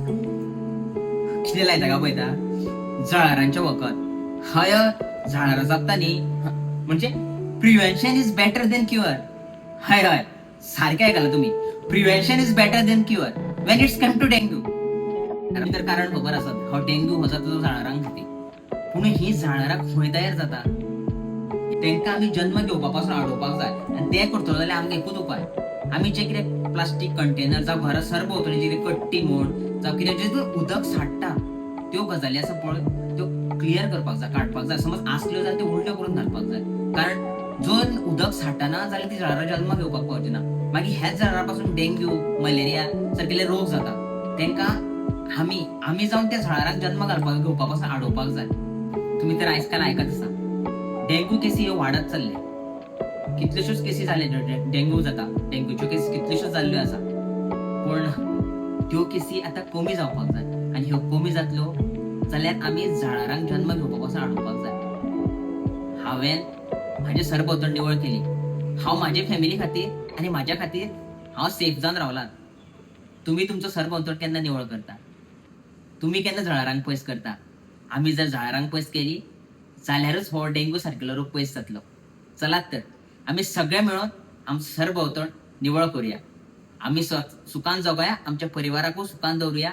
कितें लायता काय पळयता जळारांच्या वखद हय झाडार जगता न्ही म्हणजे prevention is better than cure. हय हय सारकें आयकलां तुमी. Prevention is better than cure when it's come to dengue. तर कारण खबर आसत हो डेंग्यू हो जाता तो झाडारांक खातीर. पूण ही झाडारां खंय तयार जाता तांकां आमी जन्म घेवपा पासून आडोवपाक जाय आनी तें करतलो जाल्यार आमकां एकूच उपाय. आमी जे कितें प्लास्टीक कंटेनर जावं घरा सरभोंवतणी जी कट्टी म्हण जावं कितें जेतून उदक साठटा त्यो गजाली आसा पळय त्यो क्लियर करपाक जाय, काडपाक जाय. समज आसल्यो जाल्यार त्यो उलट्यो करून घालपाक जाय. कारण जर उदक साठना जाल्यार ती झाडां जल्माक येवपाक पावची ना. मागीर ह्याच झाडां पासून डेंग्यू मलेरिया सारकिले रोग जाता. तांकां आमी जावन त्या झाडांक जन्म घालपाक घेवपा पासून आडोवपाक जाय. तुमी तर आयज काल आयकत आसा डेंग्यू केसी ह्यो वाडत चल्ले. कितल्योश्योच केसी जाले डेंग्यू जाता. डेंग्यूच्यो केसी कितल्योश्योच जाल्ल्यो आसा. पूण त्यो केसी आतां कमी जावपाक जाय आनी ह्यो कमी जातल्यो जाल्यार आमी झाडांक जन्म घेवपा पासून आडोवपाक जाय. हांवें म्हाजे सरभोंवतण निवळ केली. हांव म्हाजे फॅमिली खातीर आनी म्हाज्या खातीर हांव सेफ जावन रावलां. तुमी तुमचो सरभोंवतण केन्ना निवळ करता? तुमी केन्ना झाडांक पयस करता? आमी जर झाडांक पयस केली जाल्यारूच हो डेंग्यू सारकिलो रोग पयस जातलो. चलात तर आमी सगळे मेळोन आमचो सरभोंवतण निवळ करुया. आमी सुखान जगुया, आमच्या परिवाराकूय सुखान दवरुया